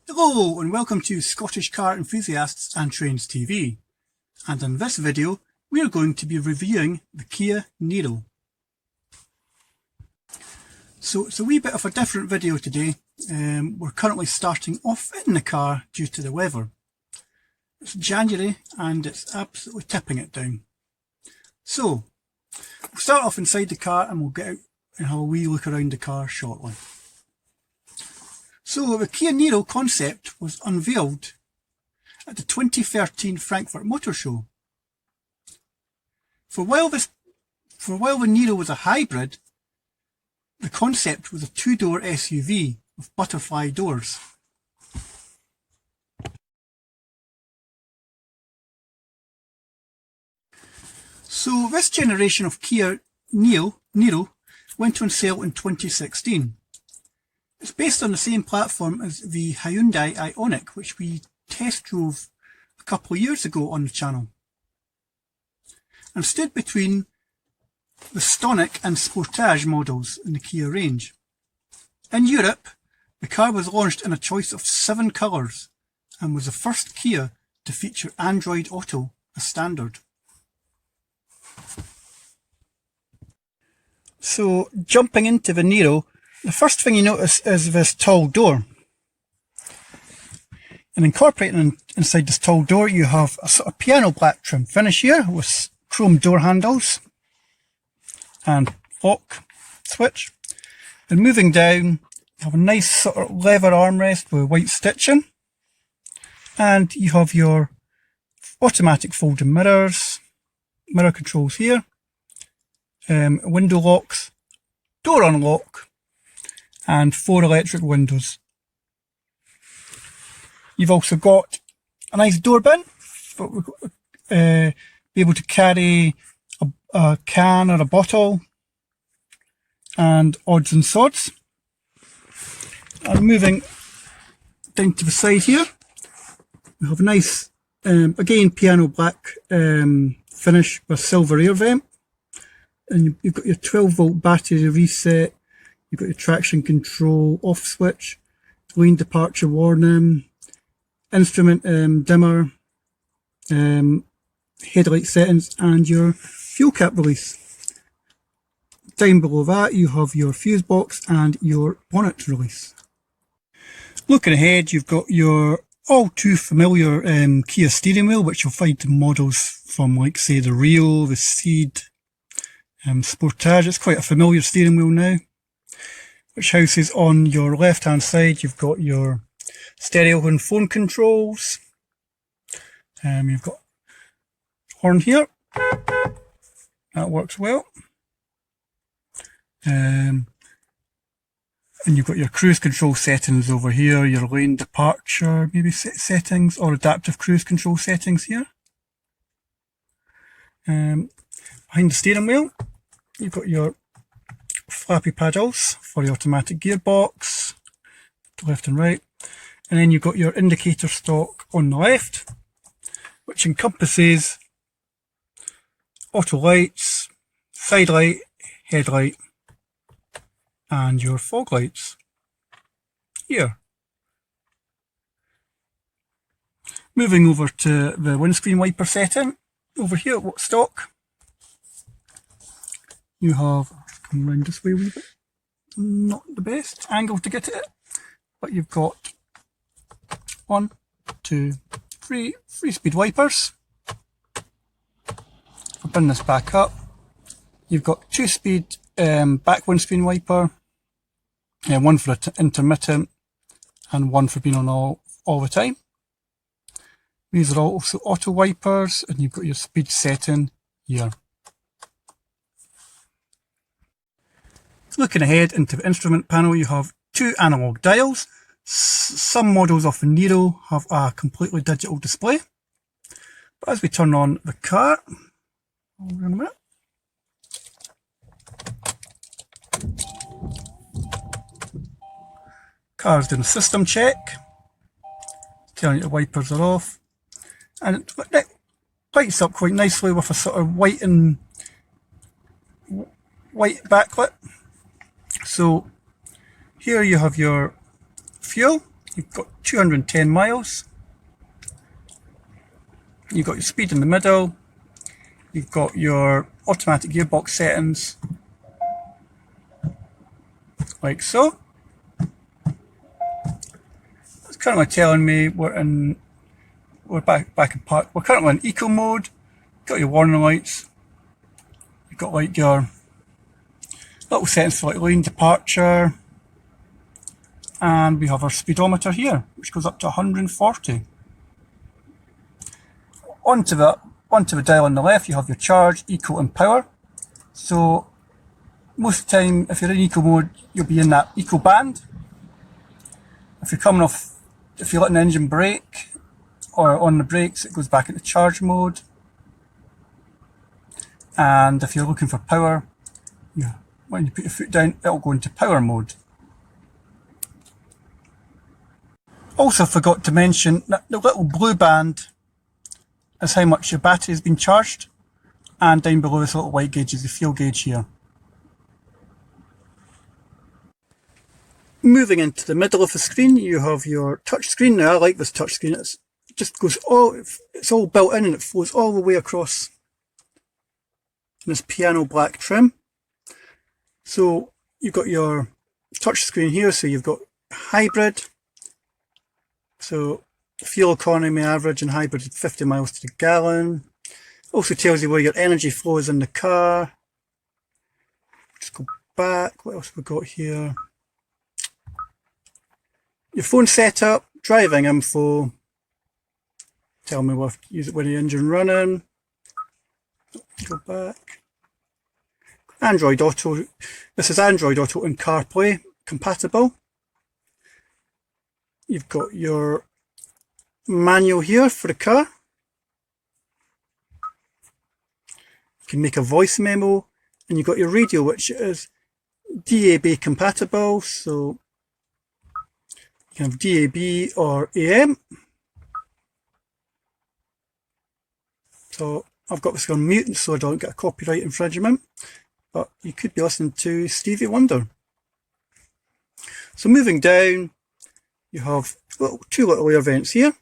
Hello and welcome to Scottish Car Enthusiasts and Trains TV, and in this video we are going to be reviewing the Kia Niro. So it's a wee bit of a different video today. We're currently starting off in the car due to the weather. It's January and it's absolutely tipping it down. So we'll start off inside the car and we'll get out and have a wee look around the car shortly. So the Kia Niro concept was unveiled at the 2013 Frankfurt Motor Show. For while the Niro was a hybrid, the concept was a two-door SUV with butterfly doors. So this generation of Kia Niro went on sale in 2016. It's based on the same platform as the Hyundai Ioniq, which we test drove a couple of years ago on the channel, and stood between the Stonic and Sportage models in the Kia range. In Europe, the car was launched in a choice of 7 colours and was the first Kia to feature Android Auto as standard. So, jumping into the Niro, the first thing you notice is this tall door. And incorporating inside this tall door, you have a sort of piano black trim finish here with chrome door handles and lock switch. And moving down, you have a nice sort of leather armrest with white stitching. And you have your automatic folding mirrors, mirror controls here, window locks, door unlock, and 4 electric windows. You've also got a nice door bin, be able to carry a can or a bottle and odds and sods. And moving down to the side here, we have a nice, again, piano black finish with silver air vent. And you've got your 12-volt battery reset. You've got your traction control off switch, lane departure warning, instrument dimmer, headlight settings, and your fuel cap release. Down below that you have your fuse box and your bonnet release. Looking ahead, you've got your all too familiar Kia steering wheel, which you'll find in models from, like, say, the Rio, the Ceed, Sportage. It's quite a familiar steering wheel now, which houses on your left hand side. You've got your stereo and phone controls. You've got horn here, that works well. And you've got your cruise control settings over here, your lane departure maybe settings, or adaptive cruise control settings here. Behind the steering wheel, you've got your flappy paddles for the automatic gearbox, left and right, and then you've got your indicator stalk on the left, which encompasses auto lights, side light, headlight, and your fog lights here. Moving over to the windscreen wiper setting, over here at stock, you have, come round this way a wee bit, not the best angle to get at it, but you've got 1, 2, 3 speed wipers. I'll bring this back up. You've got 2-speed back windscreen wiper, one for intermittent and one for being on all the time. These are also auto wipers, and you've got your speed setting here. Looking ahead into the instrument panel, you have 2 analog dials. Some models of the Niro have a completely digital display. But as we turn on the car, hold on a minute. Car's doing a system check, telling you the wipers are off, and it lights up quite nicely with a sort of white backlit. So here you have your fuel, You've got 210 miles. You've got your speed in the middle. You've got your automatic gearbox settings, like so. It's currently telling me we're back in park. We're currently in eco mode. Got your warning lights. You've got like your little settings for like lane departure, and we have our speedometer here, which goes up to 140. Onto the dial on the left, you have your charge, eco, and power. So most of the time, if you're in eco mode, you'll be in that eco band. If you're coming off, if you're letting the engine brake or on the brakes, it goes back into charge mode. And if you're looking for power, when you put your foot down, it'll go into power mode. Also forgot to mention that the little blue band is how much your battery has been charged, and down below this little white gauge is the fuel gauge here. Moving into the middle of the screen, you have your touch screen. Now I like this touch screen. It just goes it's all built in and it flows all the way across this piano black trim. So you've got your touch screen here, so you've got hybrid. So fuel economy average and hybrid is 50 miles to the gallon. Also tells you where your energy flow is in the car. Just go back. What else have we got here? Your phone setup, driving info. Tell me what use it with the engine running. Go back. Android Auto. This is Android Auto and CarPlay compatible. You've got your manual here for the car. You can make a voice memo, and you've got your radio, which is DAB compatible, so you can have DAB or AM. So I've got this on mute so I don't get a copyright infringement, but you could be listening to Stevie Wonder. So moving down, you have two little air vents here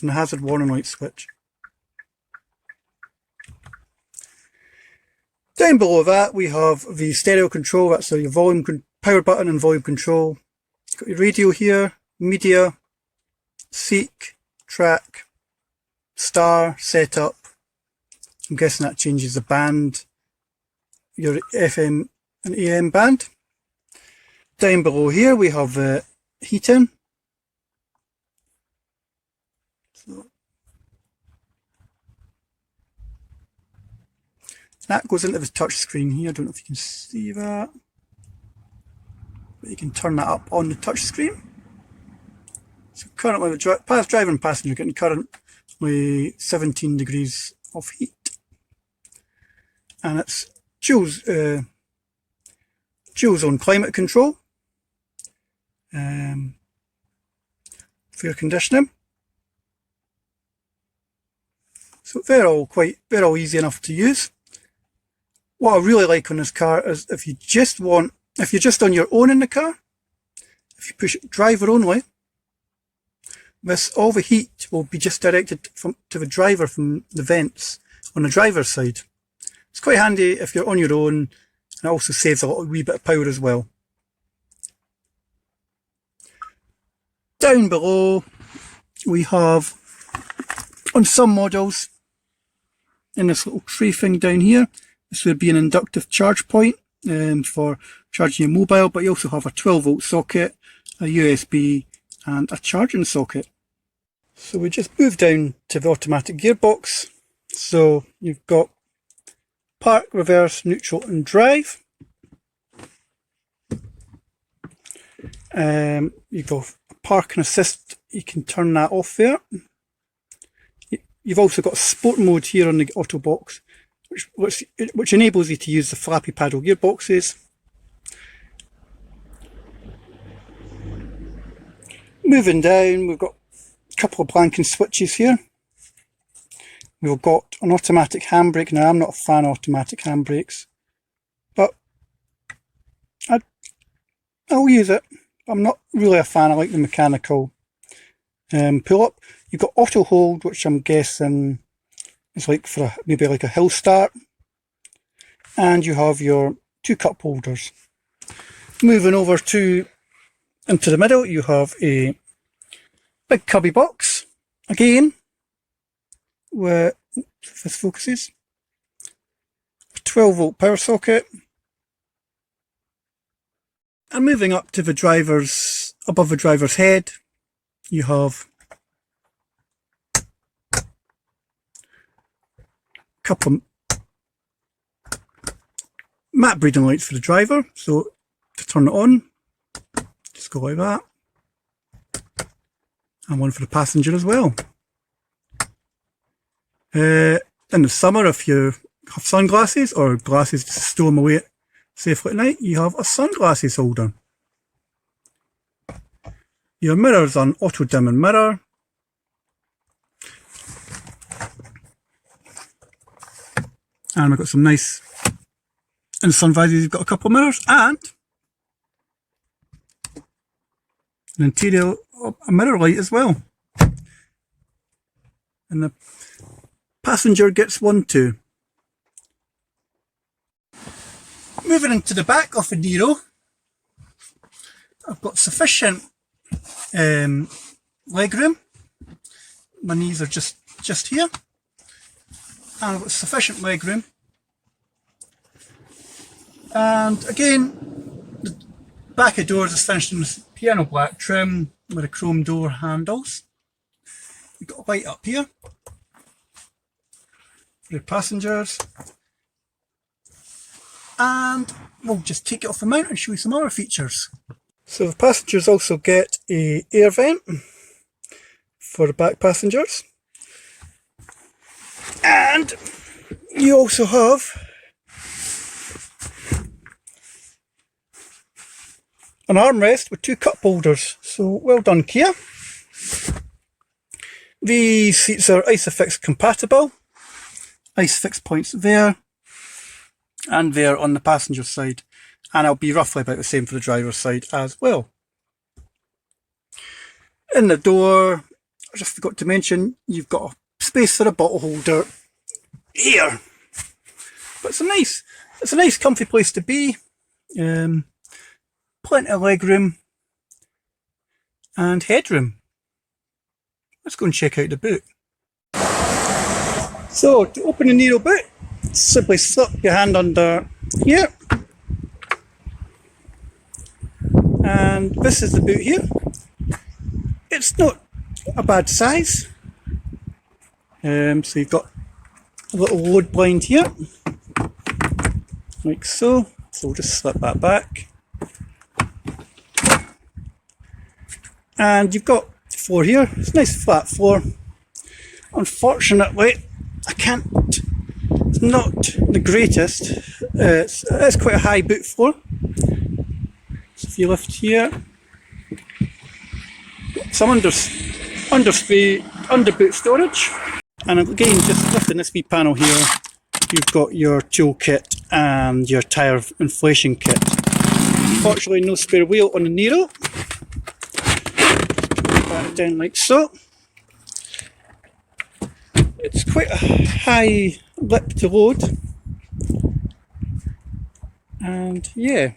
and a hazard warning light switch. Down below that we have the stereo control. That's your volume power button and volume control. You've got your radio here, media, seek, track, star, setup. I'm guessing that changes the band, your FM and AM band. Down below here we have the heating. So that goes into the touch screen here. I don't know if you can see that, but you can turn that up on the touch screen. So currently the driver and passenger are getting currently 17 degrees of heat, and it's dual zone climate control, for air conditioning. So they're all easy enough to use. What I really like on this car is if you're just on your own in the car, if you push driver only, all the heat will be just directed to the driver from the vents on the driver's side. It's quite handy if you're on your own, and it also saves a wee bit of power as well. Down below we have, on some models, in this little tray thing down here, this would be an inductive charge point for charging your mobile, but you also have a 12-volt socket, a USB and a charging socket. So we just move down to the automatic gearbox. So you've got park, reverse, neutral and drive. You've got park and assist, you can turn that off there. You've also got sport mode here on the auto box, which enables you to use the flappy paddle gearboxes. Moving down, we've got a couple of blanking switches here. We've got an automatic handbrake. Now I'm not a fan of automatic handbrakes, but I'll use it. I'm not really a fan. I like the mechanical pull-up. You've got auto hold, which I'm guessing is like for maybe like a hill start. And you have your 2 cup holders. Moving over into the middle, you have a big cubby box. Again, with, if this focuses, a 12 volt power socket. And moving up to above the driver's head, you have a couple of matte breeding lights for the driver. So to turn it on, just go like that. And one for the passenger as well. In the summer, if you have sunglasses or glasses to stow them away safely at night, you have a sunglasses holder. Your mirrors are an auto dimming mirror. And we've got some nice, in the sun visors you've got a couple of mirrors and an interior a mirror light as well. And the passenger gets one too. Moving into the back of the Niro, I've got sufficient legroom. My knees are just here. And I've got sufficient legroom. And again, the back of the doors is finished in this piano black trim with the chrome door handles. You've got a light up here for the passengers. And we'll just take it off the mount and show you some other features. So the passengers also get an air vent for the back passengers. And you also have an armrest with 2 cup holders. So well done, Kia. These seats are ISOFIX compatible. ISOFIX points there and there on the passenger side, and it'll be roughly about the same for the driver's side as well. In the door, I just forgot to mention, you've got a space for a bottle holder here. But it's a nice comfy place to be. Plenty of legroom and headroom. Let's go and check out the boot. So to open the Niro boot, simply slip your hand under here. And this is the boot here. It's not a bad size. So you've got a little load blind here, like so. So we'll just slip that back. And you've got the floor here. It's a nice flat floor. Unfortunately, it's not the greatest. It's quite a high boot floor. So if you lift here, some under boot storage. And again, just lifting this wee panel here, you've got your toolkit and your tyre inflation kit. Unfortunately, no spare wheel on the Niro. Back it down like so. It's quite a high lip to load. And yeah.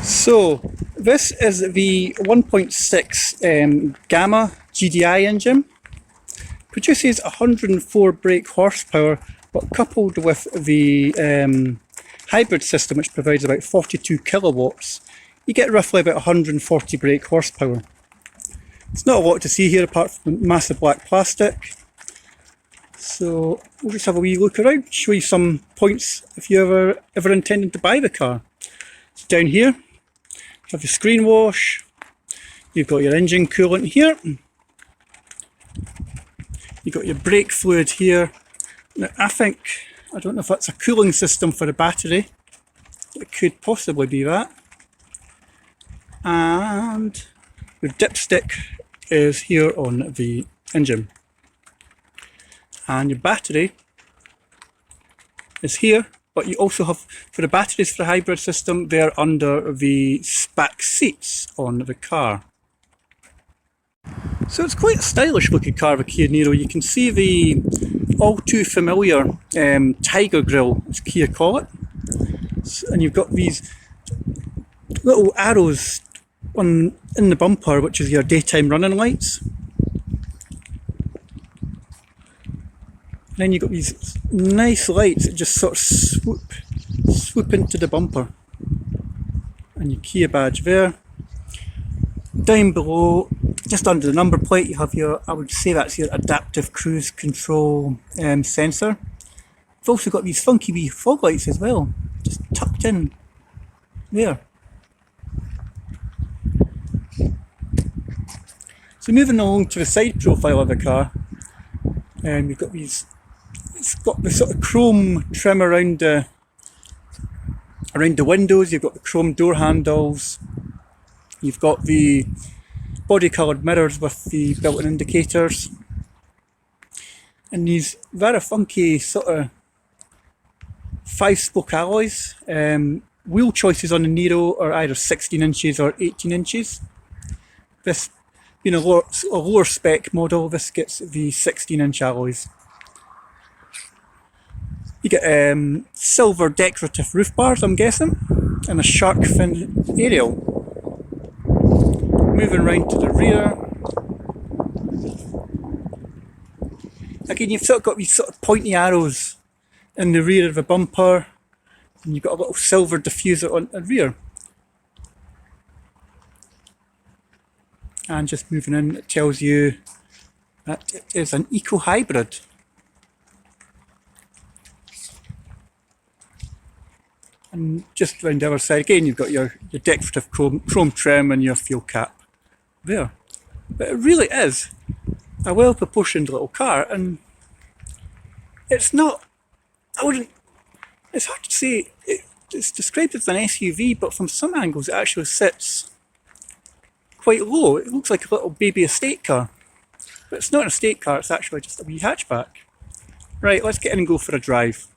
So this is the 1.6 Gamma GDI engine. Produces 104 brake horsepower, but coupled with the hybrid system, which provides about 42 kilowatts, you get roughly about 140 brake horsepower. It's not a lot to see here apart from the massive black plastic. So we'll just have a wee look around, show you some points if you ever intended to buy the car. So down here, you have your screen wash, you've got your engine coolant here, you've got your brake fluid here. Now I don't know if that's a cooling system for the battery, it could possibly be that. And your dipstick is here on the engine. And your battery is here but you also have, for the batteries for the hybrid system, they're under the back seats on the car. So it's quite a stylish looking car, the Kia Niro. You can see the all too familiar tiger grille, as Kia call it. And you've got these little arrows in the bumper, which is your daytime running lights. And then you've got these nice lights that just sort of swoop into the bumper. And your Kia badge there. Down below, just under the number plate, you have your, I would say that's your adaptive cruise control sensor. You've also got these funky wee fog lights as well, just tucked in there. So moving along to the side profile of the car, you've got these, it's got the sort of chrome trim around the windows, you've got the chrome door handles, you've got the body coloured mirrors with the built-in indicators, and these very funky sort of 5-spoke alloys. Wheel choices on the Niro are either 16 inches or 18 inches. This being a lower spec model, this gets the 16-inch alloys. You get silver decorative roof bars, I'm guessing, and a shark fin aerial. Moving round to the rear. Again, you've sort of got these sort of pointy arrows in the rear of the bumper, and you've got a little silver diffuser on the rear. And just moving in, it tells you that it is an eco hybrid. And just around the other side again, you've got your decorative chrome trim and your fuel cap there. But it really is a well proportioned little car, and it's not, it's hard to say, it's described as an SUV, but from some angles it actually sits quite low. It looks like a little baby estate car, but it's not an estate car, it's actually just a wee hatchback. Right, let's get in and go for a drive.